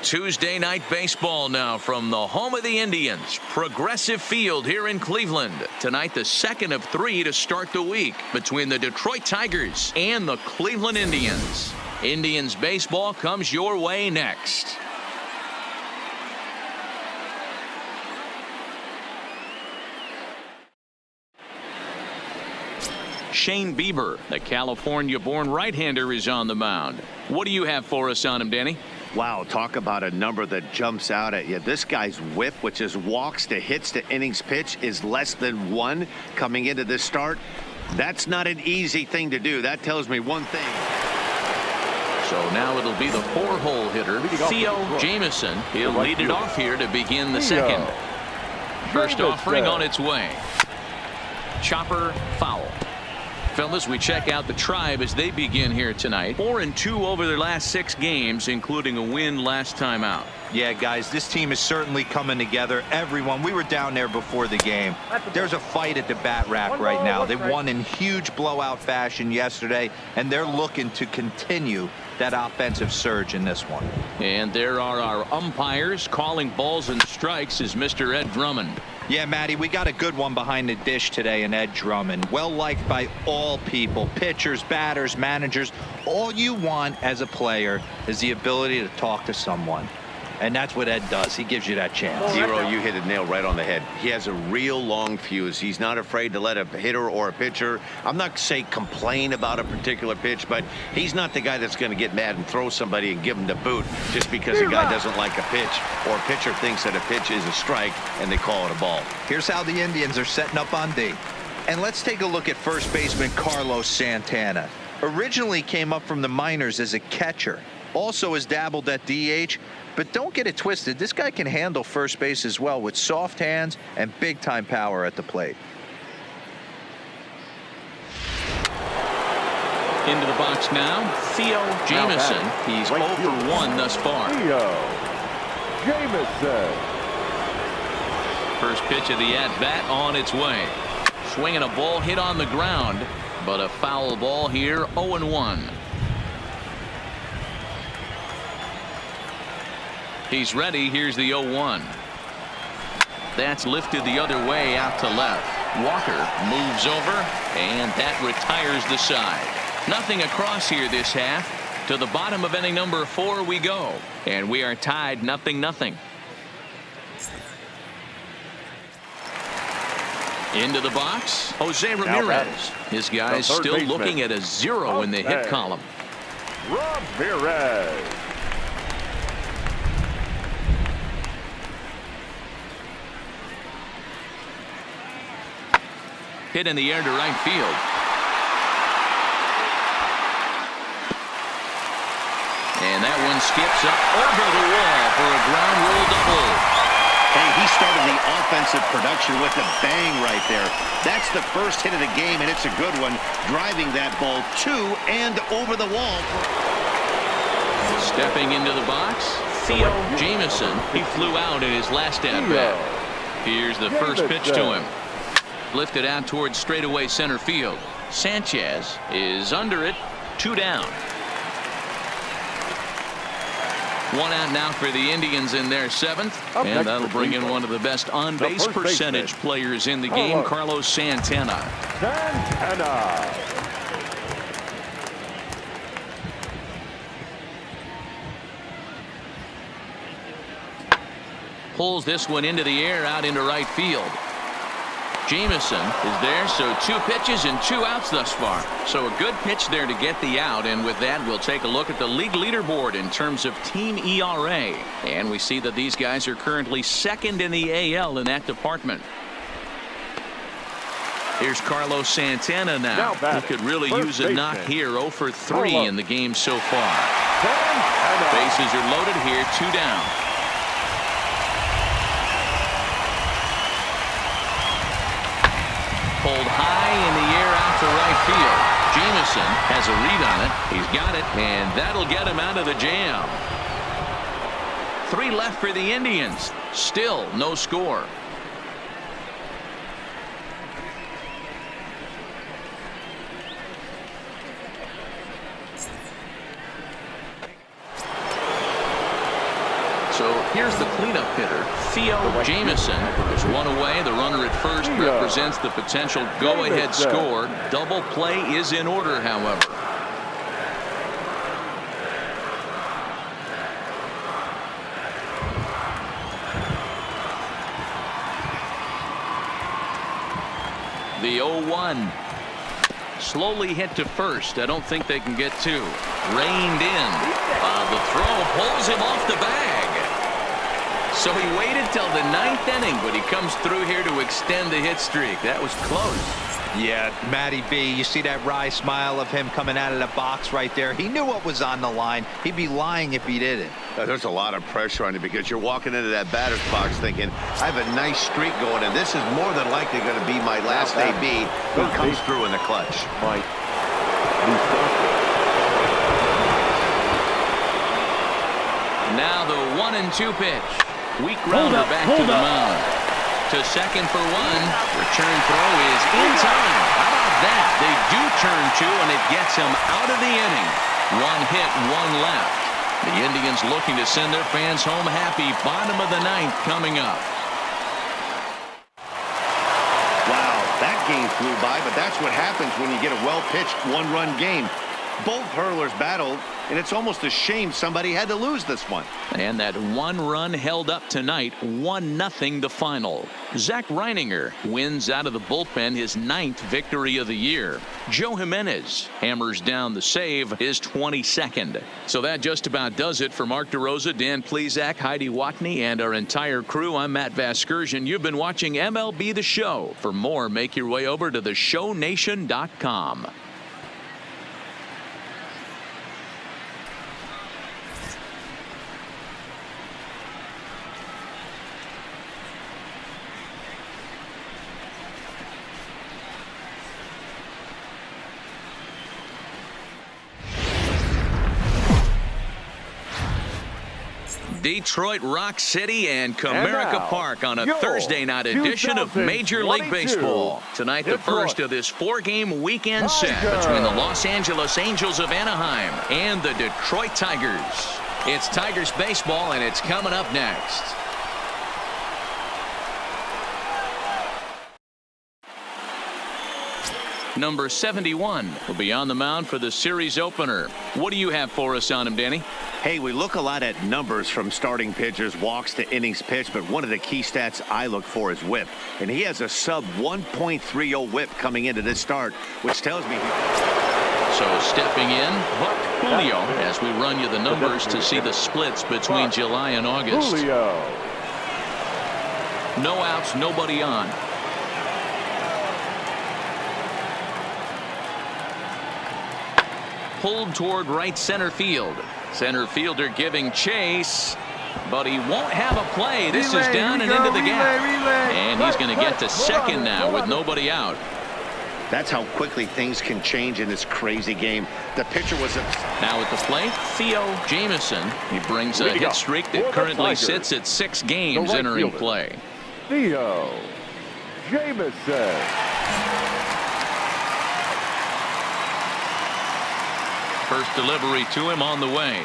Tuesday night baseball now from the home of the Indians, Progressive Field here in Cleveland. Tonight, the second of 3 to start the week between the Detroit Tigers and the Cleveland Indians. Indians baseball comes your way next. Shane Bieber, the California-born right-hander, is on the mound. What do you have for us on him, Danny? Wow, talk about a number that jumps out at you. This guy's whip, which is walks to hits to innings pitch, is less than 1 coming into this start. That's not an easy thing to do. That tells me one thing. So now it'll be the 4-hole hitter, Theo Jamieson. He'll lead it off here to begin the second. First offering on its way. Chopper foul. Fellas, we check out the Tribe as they begin here tonight. 4-2 over their last 6 games, including a win last time out. Yeah, guys, this team is certainly coming together. Everyone, we were down there before the game. There's a fight at the bat rack right now. They won in huge blowout fashion yesterday, and they're looking to continue that offensive surge in this one. And there are our umpires calling balls and strikes is Mr. Ed Drummond. Yeah, Matty, we got a good one behind the dish today in Ed Drummond. Well liked by all people, pitchers, batters, managers. All you want as a player is the ability to talk to someone. And that's what Ed does. He gives you that chance. Zero, you hit a nail right on the head. He has a real long fuse. He's not afraid to let a hitter or a pitcher, I'm not saying complain about a particular pitch, but he's not the guy that's going to get mad and throw somebody and give him the boot just because a guy doesn't like a pitch or a pitcher thinks that a pitch is a strike and they call it a ball. Here's how the Indians are setting up on D. And let's take a look at first baseman Carlos Santana. Originally came up from the minors as a catcher. Also has dabbled at DH. But don't get it twisted. This guy can handle first base as well with soft hands and big-time power at the plate. Into the box now, Theo Jamieson. He's 0 for 1 thus far. Theo Jamieson. First pitch of the at-bat on its way. Swinging a ball hit on the ground, but a foul ball here, 0-1. He's ready. Here's the 0-1. That's lifted the other way out to left. Walker moves over, and that retires the side. Nothing across here this half. To the bottom of inning number 4 we go, and we are tied 0-0. Into the box, Jose Ramirez. His guy's still looking at a 0 in the hit column. Ramirez. Hit in the air to right field. And that one skips up over the wall for a ground rule double. Hey, he started the offensive production with a bang right there. That's the first hit of the game, and it's a good one, driving that ball to and over the wall. Stepping into the box, Theo Jamieson. He flew out in his last at-bat. Here's the first pitch to him. Lifted out towards straightaway center field. Sanchez is under it. 2 down. 1 out now for the Indians in their 7th. And that'll bring in one of the best on-base percentage players in the game, Carlos Santana. Pulls this one into the air out into right field. Jamieson is there, so 2 pitches and 2 outs thus far. So a good pitch there to get the out, and with that we'll take a look at the league leaderboard in terms of team ERA. And we see that these guys are currently 2nd in the AL in that department. Here's Carlos Santana now. He could really use a knock here. 0 for 3 in the game so far. Bases are loaded here. 2 down. Pulled high in the air out to right field. Jamieson has a read on it. He's got it, and that'll get him out of the jam. 3 left for the Indians. Still no score. Here's the cleanup hitter, Jamison. There's one away. The runner at first represents the potential go-ahead score. Double play is in order, however. The 0-1. Slowly hit to first. I don't think they can get two. Reined in. The throw pulls him off the bag. So he waited till the 9th inning, but he comes through here to extend the hit streak. That was close. Yeah, Matty B, you see that wry smile of him coming out of the box right there. He knew what was on the line. He'd be lying if he didn't. There's a lot of pressure on you because you're walking into that batter's box thinking, I have a nice streak going, and this is more than likely going to be my last AB who comes through in the clutch. Now the 1-2 pitch. Weak grounder back to the mound. To second for one. Return throw is in time. How about that? They do turn two, and it gets him out of the inning. One hit, one left. The Indians looking to send their fans home happy. Bottom of the 9th coming up. Wow, that game flew by, but that's what happens when you get a well-pitched one-run game. Both hurlers battled, and it's almost a shame somebody had to lose this one. And that one run held up tonight, 1-0 the final. Zach Reininger wins out of the bullpen his 9th victory of the year. Joe Jimenez hammers down the save, his 22nd. So that just about does it for Mark DeRosa, Dan Plesac, Heidi Watney, and our entire crew. I'm Matt Vasgersian. You've been watching MLB The Show. For more, make your way over to theshownation.com. Detroit Rock City and Comerica Park on a Thursday night edition of Major League Baseball. Tonight, the first of this 4-game weekend set between the Los Angeles Angels of Anaheim and the Detroit Tigers. It's Tigers baseball, and it's coming up next. Number 71 will be on the mound for the series opener. What do you have for us on him, Danny? Hey, we look a lot at numbers from starting pitchers, walks to innings pitched, but one of the key stats I look for is whip. And he has a sub 1.30 whip coming into this start, which tells me... So stepping in, Buck Julio, as we run you the numbers to see the splits between July and August. No outs, nobody on. Pulled toward right center field. Center fielder giving chase, but he won't have a play. This is down and into the gap. And he's going to get to second now with nobody out. That's how quickly things can change in this crazy game. The pitcher was now at the plate, Jamison. He brings a hit streak that currently sits at 6 games entering play. Jamison. First delivery to him on the way.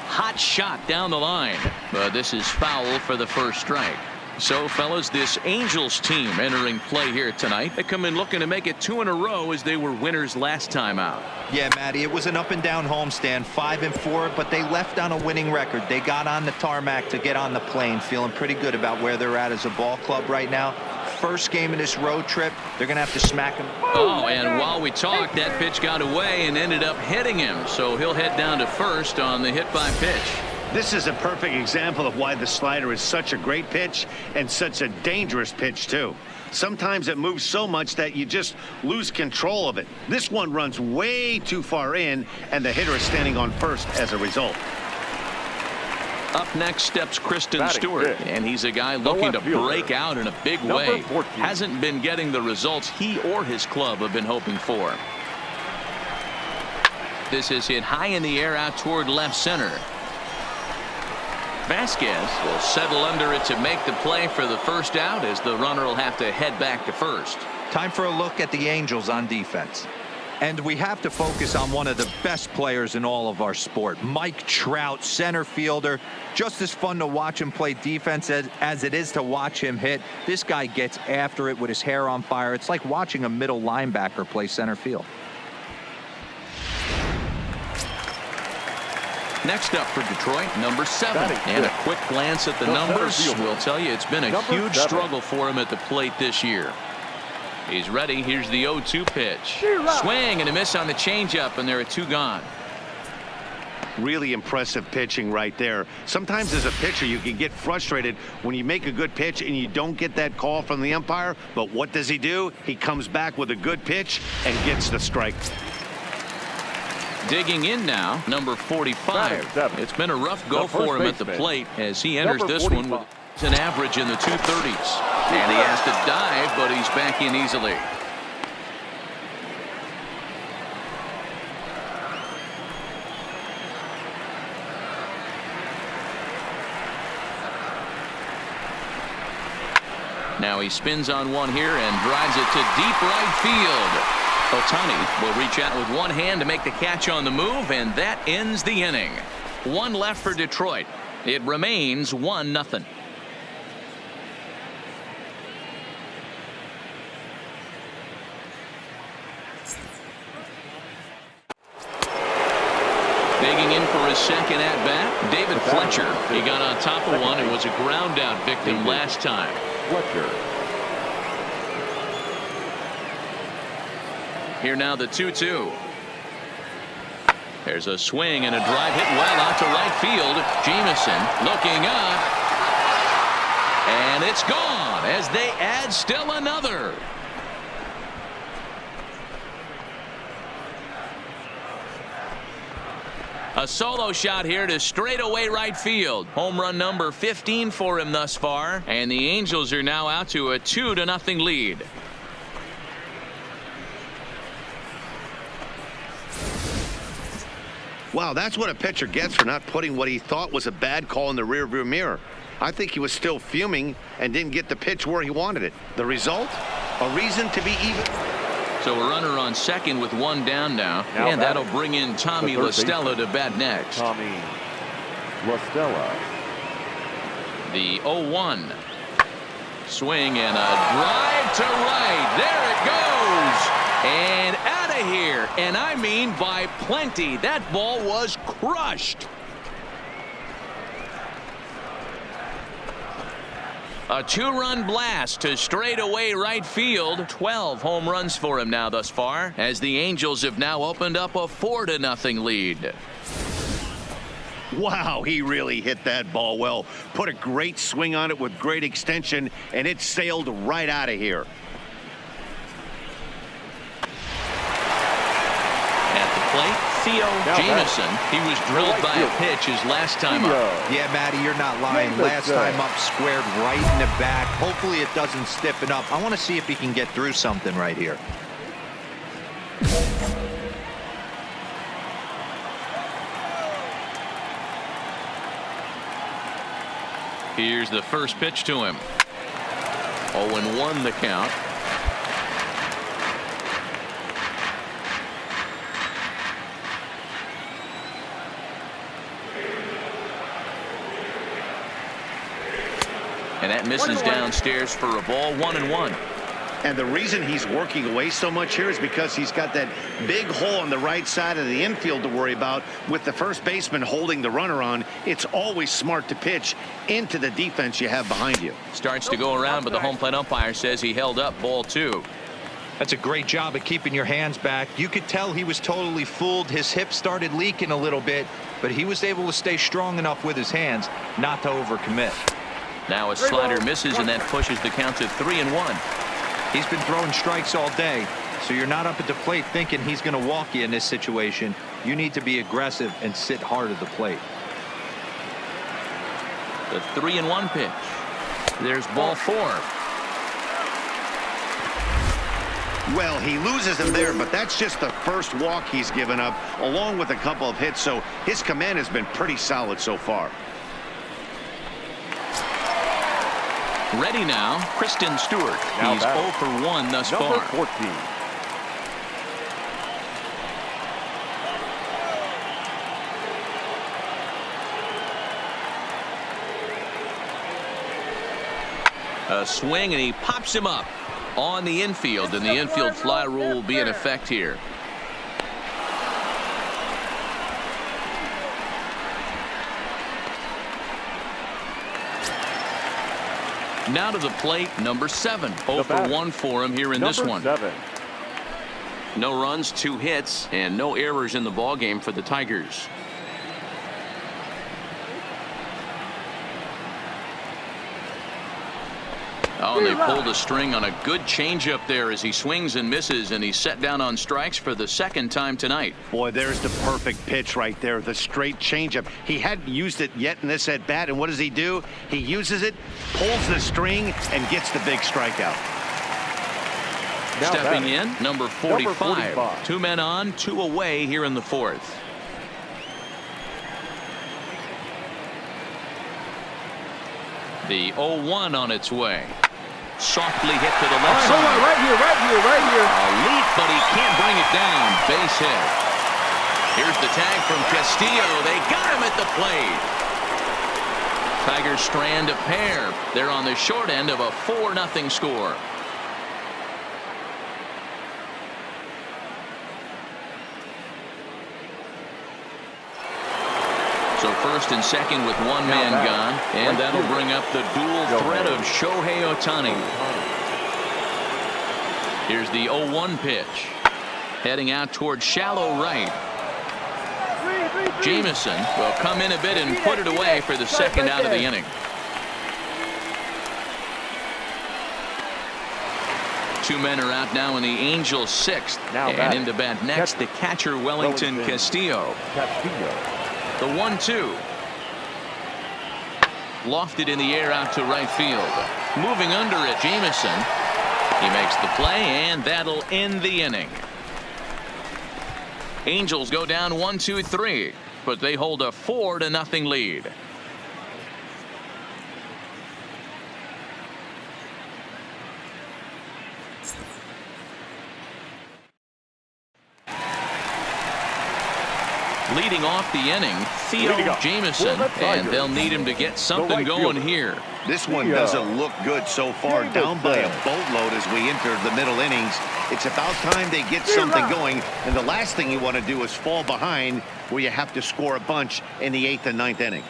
Hot shot down the line, but this is foul for the first strike. So, fellas, this Angels team entering play here tonight. They come in looking to make it 2 in a row as they were winners last time out. Yeah, Matty, it was an up-and-down homestand, 5-4, but they left on a winning record. They got on the tarmac to get on the plane, feeling pretty good about where they're at as a ball club right now. First game of this road trip, they're going to have to smack him. Oh, and while we talked, that pitch got away and ended up hitting him. So he'll head down to first on the hit by pitch. This is a perfect example of why the slider is such a great pitch and such a dangerous pitch, too. Sometimes it moves so much that you just lose control of it. This one runs way too far in, and the hitter is standing on first as a result. Up next steps Kristen Stewart, and he's a guy looking to break out in a big way. Hasn't been getting the results he or his club have been hoping for. This is hit high in the air out toward left center. Vasquez will settle under it to make the play for the first out, as the runner will have to head back to first. Time for a look at the Angels on defense. And we have to focus on one of the best players in all of our sport, Mike Trout, center fielder. Just as fun to watch him play defense as it is to watch him hit. This guy gets after it with his hair on fire. It's like watching a middle linebacker play center field. Next up for Detroit, number 7. And a quick glance at the numbers will tell you it's been a huge struggle for him at the plate this year. He's ready. Here's the 0-2 pitch. Swing and a miss on the changeup, and there are 2 gone. Really impressive pitching right there. Sometimes as a pitcher you can get frustrated when you make a good pitch and you don't get that call from the umpire. But what does he do? He comes back with a good pitch and gets the strike. Digging in now, number 45. It's been a rough go for him at the plate as he enters this one with an average in the 230s. And he has to dive, but he's back in easily. Now he spins on one here and drives it to deep right field. Ohtani will reach out with one hand to make the catch on the move, and that ends the inning. 1 left for Detroit. It remains 1-0. Digging in for his second at-bat, David Fletcher. He got on top of one and was a ground-out victim last time. Fletcher. Here now the 2-2. There's a swing and a drive hit well out to right field. Jameson looking up. And it's gone as they add still another. A solo shot here to straightaway right field. Home run number 15 for him thus far. And the Angels are now out to a 2-0 lead. Wow, that's what a pitcher gets for not putting what he thought was a bad call in the rearview mirror. I think he was still fuming and didn't get the pitch where he wanted it. The result? A reason to be even. So a runner on second with 1 down now. And that'll bring in Tommy La Stella to bat next. Tommy La Stella. The 0-1. Swing and a drive to right. There it goes. And out of here. And I mean by plenty. That ball was crushed. A 2-run blast to straightaway right field. 12 home runs for him now thus far, as the Angels have now opened up a 4-0 lead. Wow, he really hit that ball well. Put a great swing on it with great extension, and it sailed right out of here. At the plate, Theo Jameson. He was drilled by a pitch his last time up. Yeah, Matty, you're not lying. Last time up, squared right in the back. Hopefully it doesn't stiffen up. I want to see if he can get through something right here. Here's the first pitch to him. 0-1 the count. And that misses downstairs for a ball. 1-1. And the reason he's working away so much here is because he's got that big hole on the right side of the infield to worry about. With the first baseman holding the runner on, it's always smart to pitch into the defense you have behind you. Starts to go around, but the home plate umpire says he held up ball 2. That's a great job of keeping your hands back. You could tell he was totally fooled. His hip started leaking a little bit, but he was able to stay strong enough with his hands not to overcommit. Now a slider misses, and that pushes the count to 3-1. He's been throwing strikes all day, so you're not up at the plate thinking he's going to walk you in this situation. You need to be aggressive and sit hard at the plate. The 3-1 pitch. There's ball 4. Well, he loses him there, but that's just the first walk he's given up, along with a couple of hits, so his command has been pretty solid so far. Ready now, Kristen Stewart. He's 0 for 1 thus far. Number 14. A swing, and he pops him up on the infield, and the infield fly rule will be in effect here. Now to the plate, number 7. 0 for 1 for him here in this one. 7. No runs, 2 hits, and no errors in the ballgame for the Tigers. Oh, and they pulled a string on a good changeup there as he swings and misses, and he's set down on strikes for the 2nd time tonight. Boy, there's the perfect pitch right there, the straight changeup. He hadn't used it yet in this at bat, and what does he do? He uses it, pulls the string, and gets the big strikeout. Now Stepping in, number 45. 2 men on, 2 away here in the 4th. The 0-1 on its way. Softly hit to the left side. Hold on, right here. A leap, but he can't bring it down. Base hit. Here's the tag from Castillo. They got him at the plate. Tigers strand a pair. They're on the short end of a 4-0 score. So first and second with 1 man gone, and that'll bring up the dual threat of Shohei Ohtani. Here's the 0-1 pitch. Heading out toward shallow right. Jameson will come in a bit and put it away for the 2nd out of the inning. 2 men are out now in the Angels' 6th. And in to bat next, the catcher Wellington Castillo. The 1-2. Lofted in the air out to right field. Moving under it, Jameson. He makes the play, and that'll end the inning. Angels go down 1-2-3, but they hold a 4-0 lead. Leading off the inning, Theo Jameson, and they'll need him to get something going here. This one doesn't look good so far. Down by a boatload as we enter the middle innings. It's about time they get something going, and the last thing you want to do is fall behind where you have to score a bunch in the 8th and 9th inning.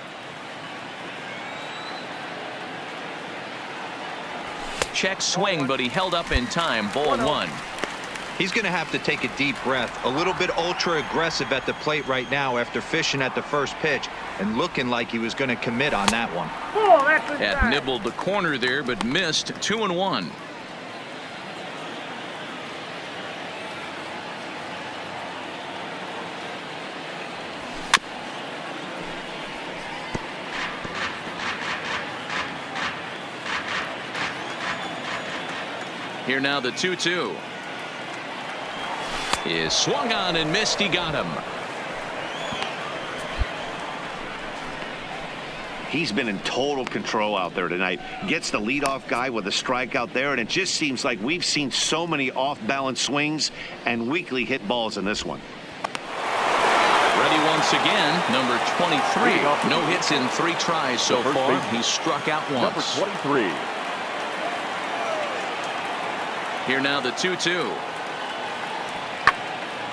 Check swing, but he held up in time. Ball 1. He's going to have to take a deep breath. A little bit ultra aggressive at the plate right now after fishing at the first pitch and looking like he was going to commit on that one. Had nibbled the corner there, but missed. 2-1. Here now the 2-2. Is swung on and missed. He got him. He's been in total control out there tonight. Gets the leadoff guy with a strikeout there, and it just seems like we've seen so many off-balance swings and weakly hit balls in this one. Ready once again, number 23. No hits in 3 tries so far. He's struck out once. Number 23. Here now the 2-2.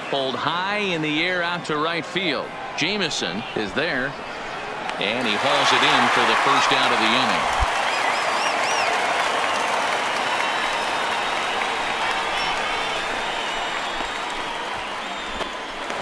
Pulled high in the air out to right field. Jameson is there, and he hauls it in for the 1st out of the inning.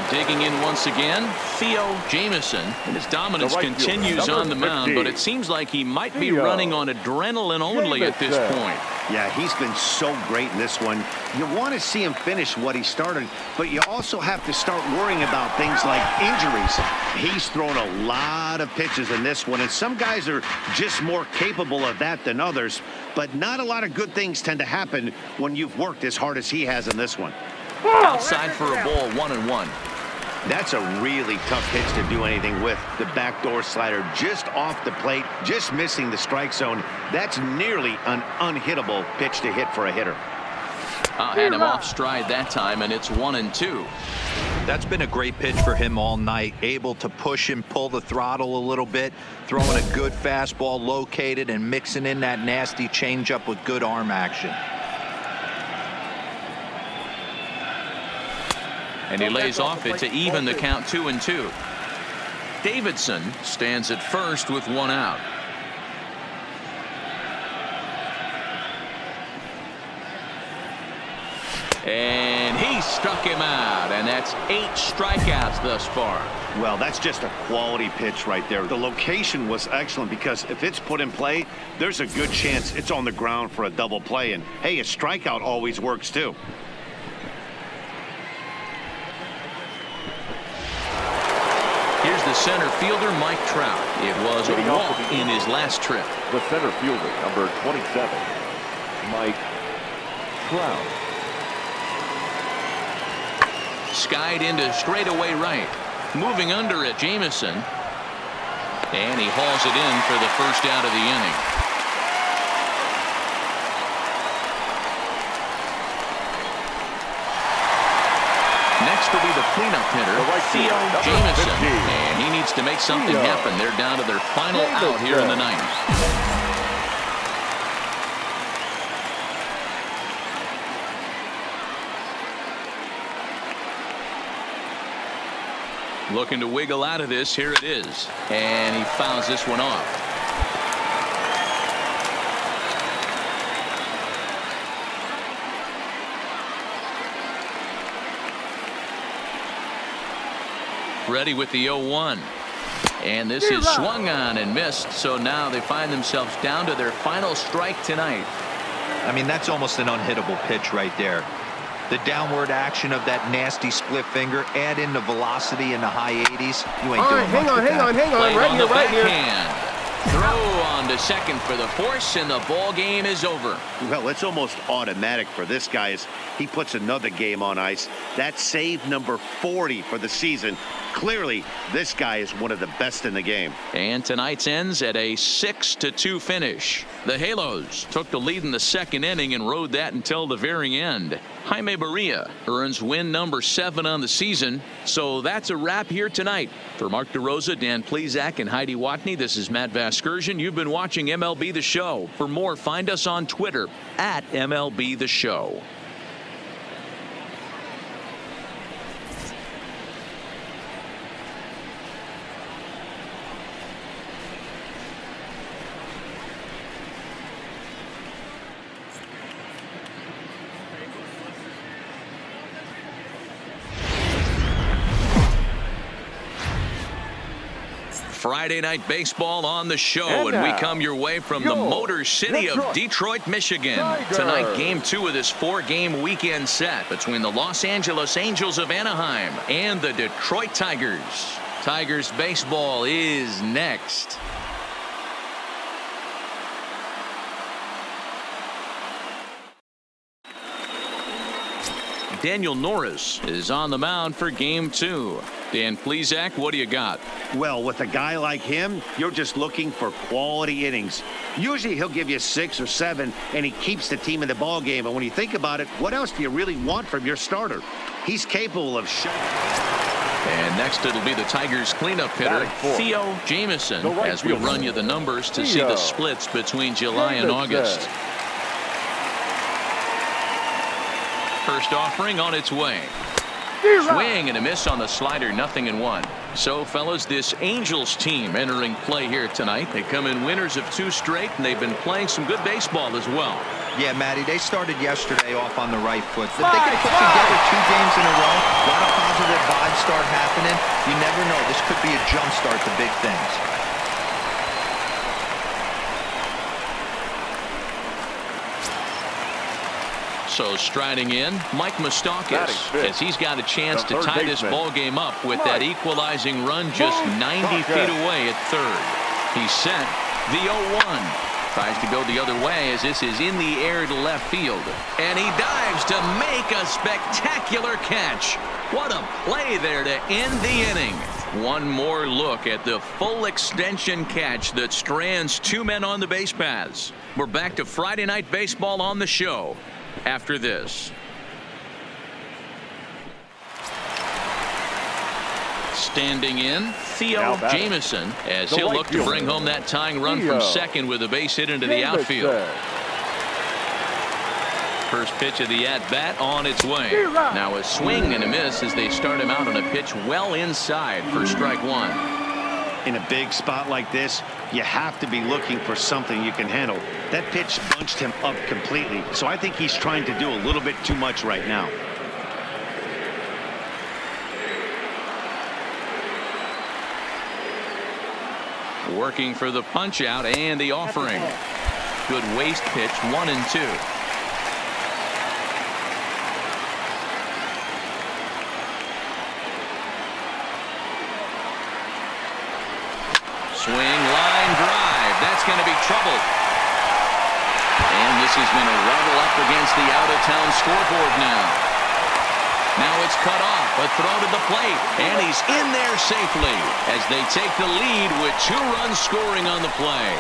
Digging in once again, Theo Jameson, and his dominance continues on the mound, but it seems like he might be running on adrenaline only at this point. Yeah, he's been so great in this one. You want to see him finish what he started, but you also have to start worrying about things like injuries. He's thrown a lot of pitches in this one, and some guys are just more capable of that than others, but not a lot of good things tend to happen when you've worked as hard as he has in this one. Outside for a ball, 1-1. That's a really tough pitch to do anything with. The backdoor slider just off the plate, just missing the strike zone. That's nearly an unhittable pitch to hit for a hitter. Had him off stride that time, and it's 1-2. That's been a great pitch for him all night. Able to push and pull the throttle a little bit, throwing a good fastball located and mixing in that nasty changeup with good arm action. And he lays off it to even the count 2-2. Davidson stands at first with one out. And he struck him out, and that's 8 strikeouts thus far. Well, that's just a quality pitch right there. The location was excellent because if it's put in play, there's a good chance it's on the ground for a double play. And hey, a strikeout always works too. Here's the center fielder, Mike Trout. It was a walk in his last trip. The center fielder, number 27, Mike Trout. Skied into straightaway right. Moving under it, Jameson. And he hauls it in for the first out of the inning. Next will be the cleanup hitter, Jameson. And he needs to make something happen. They're down to their final out here in the ninth. Looking to wiggle out of this. Here it is. And he fouls this one off. Ready with the 0-1. And this is swung on and missed. So now they find themselves down to their final strike tonight. I mean, that's almost an unhittable pitch right there. The downward action of that nasty split finger, add in the velocity in the high 80s. You ain't doing much with that. Hang on, right here. Throw on to second for the force, and the ball game is over. Well, it's almost automatic for this guy as he puts another game on ice. That's save number 40 for the season. Clearly, this guy is one of the best in the game. And tonight's ends at a 6-2 finish. The Halos took the lead in the second inning and rode that until the very end. Jaime Barria earns win number 7 on the season. So that's a wrap here tonight. For Mark DeRosa, Dan Plesac, and Heidi Watney, this is Matt Vasgersian. You've been watching MLB The Show. For more, find us on Twitter at MLB The Show. Friday night baseball on the show, and we come your way from the Motor City of Detroit, Michigan. Tonight, game 2 of this 4-game weekend set between the Los Angeles Angels of Anaheim and the Detroit Tigers. Tigers baseball is next. Daniel Norris is on the mound for game 2. Dan Plesac, what do you got? Well, with a guy like him, you're just looking for quality innings. Usually he'll give you 6 or 7, and he keeps the team in the ball game. And when you think about it, what else do you really want from your starter? He's capable of And next it'll be the Tigers cleanup hitter, Theo Jameson, as we run you the numbers to see the splits between July and August. First offering on its way. Swing and a miss on the slider, 0-1. So, fellas, this Angels team entering play here tonight. They come in winners of 2 straight, and they've been playing some good baseball as well. Yeah, Matty, they started yesterday off on the right foot. If they can put together 2 games in a row, a lot of positive vibes start happening. You never know. This could be a jump start to big things. So striding in, Mike Moustakas, as he's got a chance to tie this ball game up with that equalizing run just 90 feet away at third. He's set. The 0-1. Tries to go the other way as this is in the air to left field. And he dives to make a spectacular catch. What a play there to end the inning. One more look at the full extension catch that strands 2 men on the base paths. We're back to Friday night baseball on the show after this. Standing in, Now batting. Jamison, as The he'll right look to fielder. bring home that tying run from second with a base hit into the outfield. First pitch of the at-bat on its way. Now a swing and a miss as they start him out on a pitch well inside for strike one. In a big spot like this, you have to be looking for something you can handle. That pitch bunched him up completely, so I think he's trying to do a little bit too much right now. Working for the punch out and the offering. Good waste pitch, 1-2. Swing, line drive. That's going to be trouble. And this is going to level up against the out-of-town scoreboard now. Now it's cut off, but throw to the plate, and he's in there safely as they take the lead with 2 runs scoring on the play.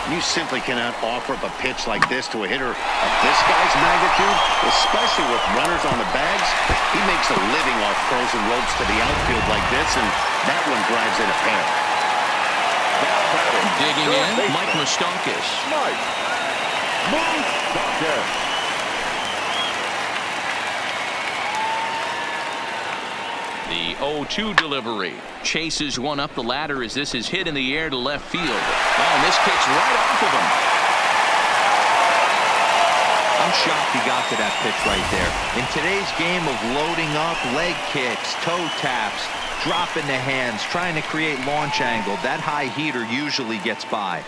You simply cannot offer up a pitch like this to a hitter of this guy's magnitude, especially with runners on the bags. He makes a living off frozen ropes to the outfield like this, and that one drives in a pair. Digging in, Mike Moustakas. The 0-2 delivery. Chases one up the ladder as this is hit in the air to left field. Oh, and this kicks right off of him. I'm shocked he got to that pitch right there. In today's game of loading up, leg kicks, toe taps, dropping the hands, trying to create launch angle, that high heater usually gets by.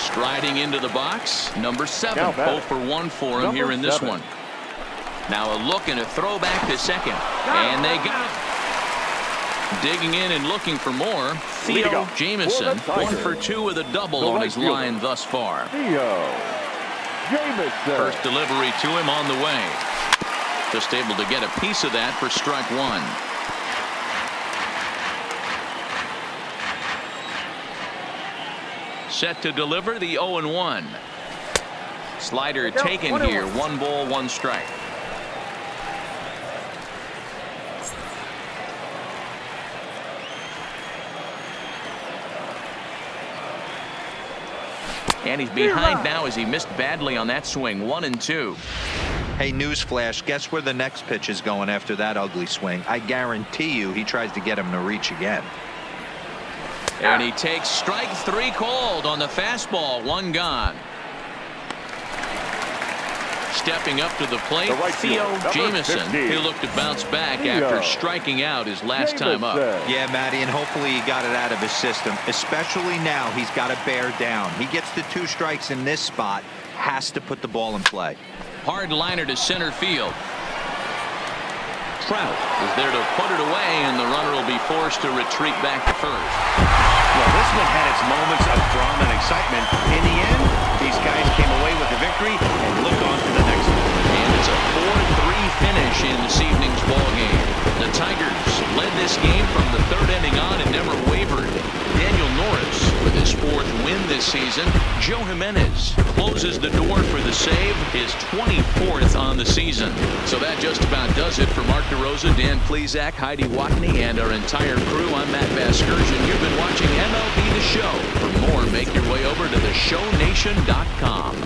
Striding into the box, number 7. Now 0 for 1 for him here in this 7. one. Now a look and a throw back to second. And they got it. Digging in and looking for more. Theo Jamison, 1 for 2 with a double on his line thus far. First delivery to him on the way. Just able to get a piece of that for strike 1. Set to deliver the 0-1. Slider taken here. 1 ball, 1 strike. And he's behind now as he missed badly on that swing. 1-2. Hey, newsflash, guess where the next pitch is going after that ugly swing? I guarantee you he tries to get him to reach again. And he takes strike 3 called on the fastball. 1 gone. Stepping up to the plate, Theo Jamison. He'll look to bounce back after striking out his last time up. Yeah, Matty, and hopefully he got it out of his system. Especially now, he's got to bear down. He gets the 2 strikes in this spot, has to put the ball in play. Hard liner to center field. Trout is there to put it away, and the runner will be forced to retreat back to first. Well, this one had its moments of drama and excitement. In the end, these guys came away with the victory and look on to the next one. And it's a 4-3 finish in this evening's ball game. The Tigers led this game from the 3rd inning on and never wavered. Daniel Norris with his 4th win this season. Joe Jimenez closes the door for the save, his 24th on the season. So that just about does it for Mark DeRosa, Dan Plesac, Heidi Watney, and our entire crew. I'm Matt Vasgersian. You've been watching MLB The Show. For more, make your way over to theshownation.com.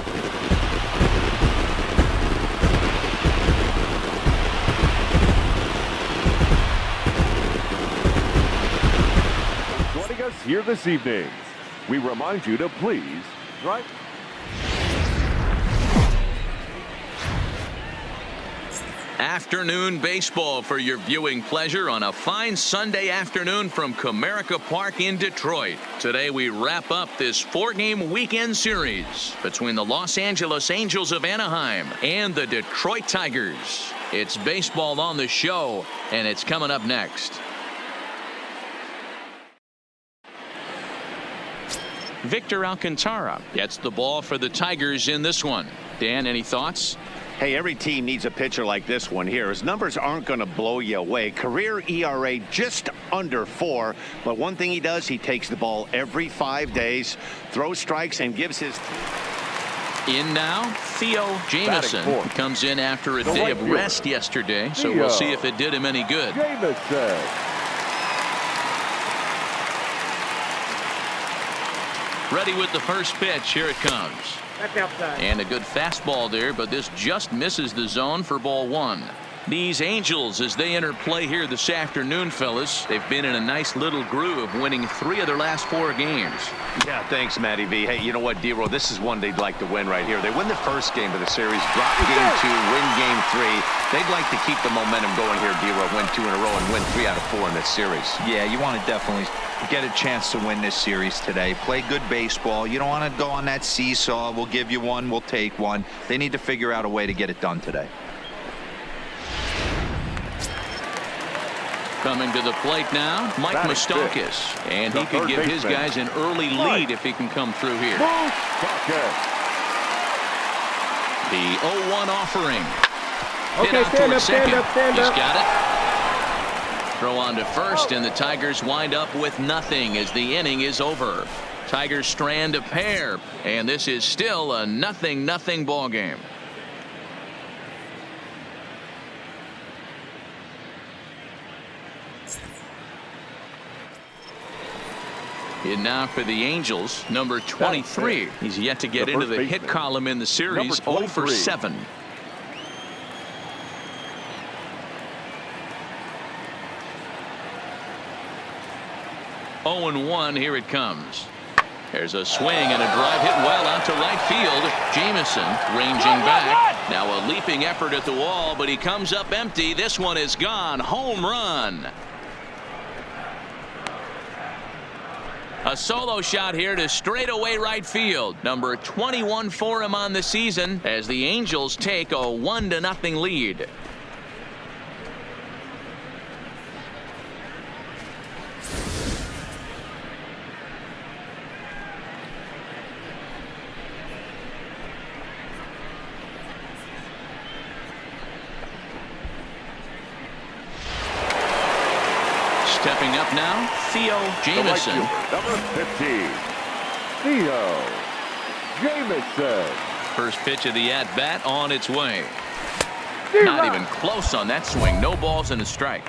Joining us here this evening, we remind you to please strike. Afternoon baseball for your viewing pleasure on a fine Sunday afternoon from Comerica Park in Detroit. Today we wrap up this 4-game weekend series between the Los Angeles Angels of Anaheim and the Detroit Tigers. It's baseball on the show, and it's coming up next. Victor Alcantara gets the ball for the Tigers in this one. Dan, any thoughts? Hey, every team needs a pitcher like this one here. His numbers aren't going to blow you away. Career ERA just under 4. But one thing he does, he takes the ball every 5 days, throws strikes, and gives his... In now, Theo Jamison comes in after a day of rest yesterday, so we'll see if it did him any good. Jamison. Ready with the first pitch. Here it comes. And a good fastball there, but this just misses the zone for ball one. These Angels, as they enter play here this afternoon, fellas, they've been in a nice little groove, winning 3 of their last 4 games. Yeah, thanks, Matty V. Hey, you know what, D-Roll? This is one they'd like to win right here. They win the first game of the series, drop game 2, win game 3. They'd like to keep the momentum going here, D-Roll, win 2 in a row and win 3 out of 4 in this series. Yeah, you want to definitely get a chance to win this series today. Play good baseball. You don't want to go on that seesaw. We'll give you one, we'll take one. They need to figure out a way to get it done today. Coming to the plate now, Mike Moustakas, and he could give his guys an early lead if he can come through here. The 0-1 offering. Hit out towards second. He's got it. Throw on to first, and the Tigers wind up with nothing as the inning is over. Tigers strand a pair, and this is still a 0-0 ball game. In now for the Angels, number 23. He's yet to get into the hit column in the series, 0 for 7. Oh and 1, here it comes. There's a swing and a drive hit well out to right field. Jamison ranging back. Now a leaping effort at the wall, but he comes up empty. This one is gone. Home run. A solo shot here to straightaway right field. Number 21 for him on the season as the Angels take a 1-0 lead. Stepping up now, Theo Jamison. Number 15, Theo Jamison. First pitch of the at-bat on its way. Not even close on that swing. No balls and a strike.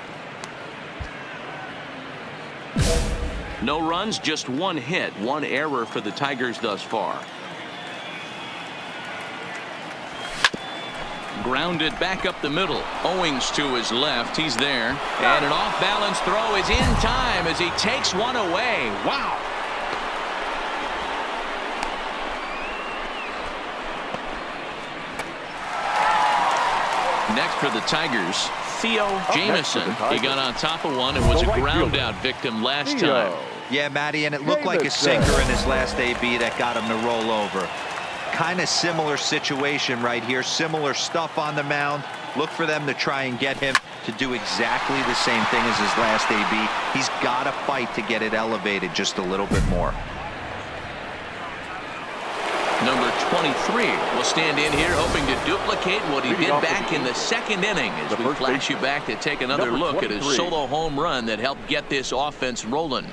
No runs, just 1 hit, 1 error for the Tigers thus far. Grounded back up the middle. Owings to his left. He's there. And an off-balance throw is in time as he takes one away. Wow. Next for the Tigers, Theo Jamison. He got on top of one and was a ground out victim last time. Yeah, Matty, and it looked like a sinker in his last AB that got him to roll over. Kind of similar situation right here. Similar stuff on the mound. Look for them to try and get him to do exactly the same thing as his last AB. He's got to fight to get it elevated just a little bit more. Number 23 will stand in here hoping to duplicate what he did back in the second inning as we flash you back to take another look at his solo home run that helped get this offense rolling.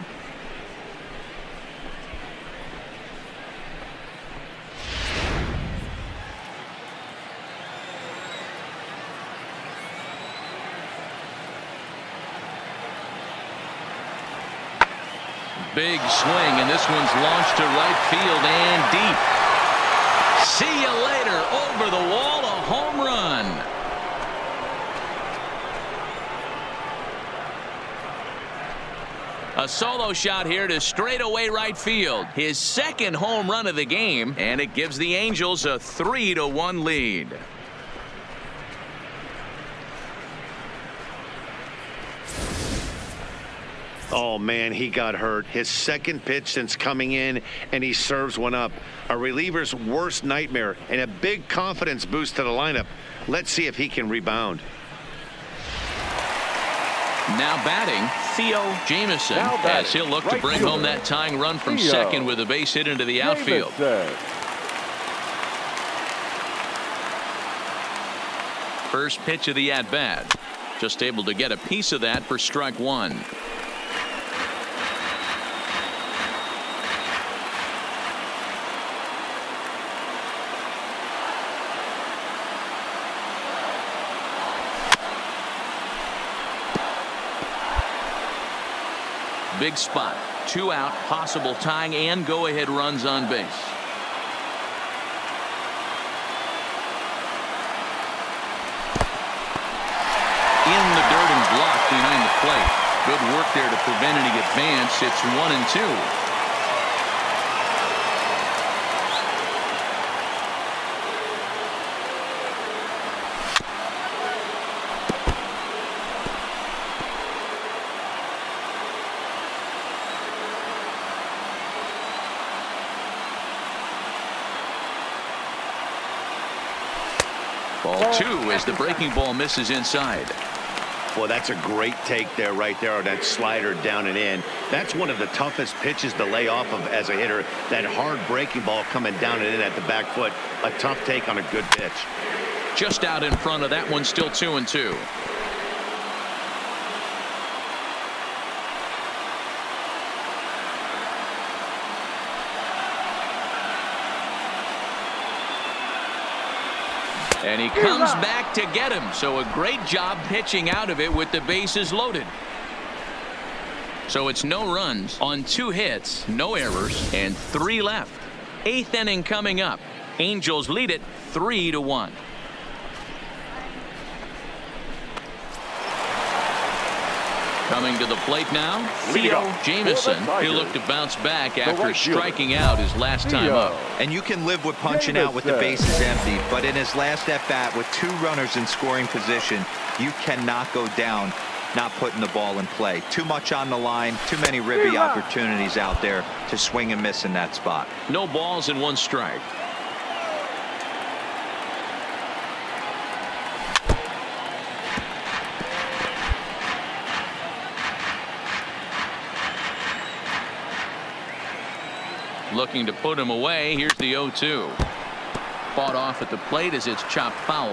Big swing, and this one's launched to right field and deep. See you later. Over the wall, a home run. A solo shot here to straightaway right field. His second home run of the game, and it gives the Angels a 3-1 lead. Oh, man, he got hurt. His second pitch since coming in, and he serves one up. A reliever's worst nightmare and a big confidence boost to the lineup. Let's see if he can rebound. Now batting, Theo Jamison, as he'll look to bring home that tying run from second with a base hit into the outfield. First pitch of the at-bat. Just able to get a piece of that for strike one. big spot. 2 out, possible tying and go-ahead runs on base. In the dirt and blocked behind the plate. Good work there to prevent any advance. It's 1-2. Ball 2 as the breaking ball misses inside. Well, that's a great take there, right there, on that slider down and in. That's one of the toughest pitches to lay off of as a hitter. That hard breaking ball coming down and in at the back foot. A tough take on a good pitch. Just out in front of that one, still 2-2. And he comes back to get him. So a great job pitching out of it with the bases loaded. So it's no runs on 2 hits, no errors, and 3 left. 8th inning coming up. Angels lead it 3-1. Coming to the plate now, Jamison. He'll look to bounce back after striking out his last time up. And you can live with punching out with the bases empty, but in his last at-bat with 2 runners in scoring position, you cannot go down not putting the ball in play. Too much on the line, too many ribby opportunities out there to swing and miss in that spot. No balls and 1 strike. Looking to put him away. Here's the 0-2. Fought off at the plate as it's chopped foul.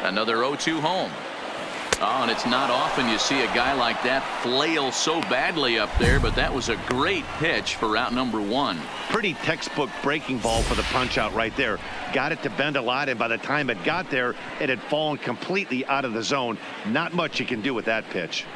Another 0-2 home. Oh, and it's not often you see a guy like that flail so badly up there, but that was a great pitch for out number 1. Pretty textbook breaking ball for the punch out right there. Got it to bend a lot, and by the time it got there, it had fallen completely out of the zone. Not much you can do with that pitch.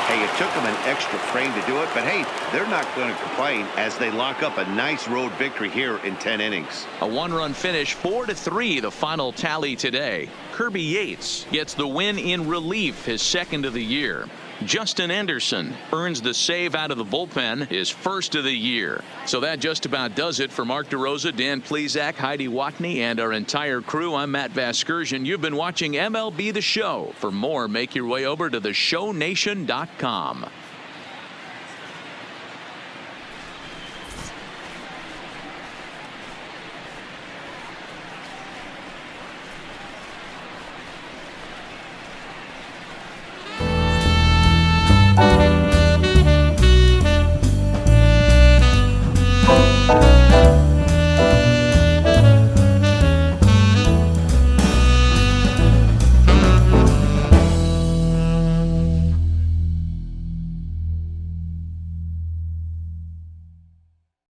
Hey, it took them an extra frame to do it, but hey, they're not going to complain as they lock up a nice road victory here in 10 innings. A 1-run finish, 4-3, the final tally today. Kirby Yates gets the win in relief, his 2nd of the year. Justin Anderson earns the save out of the bullpen, his 1st of the year. So that just about does it for Mark DeRosa, Dan Plesac, Heidi Watney, and our entire crew. I'm Matt Vasgersian. You've been watching MLB The Show. For more, make your way over to theshownation.com.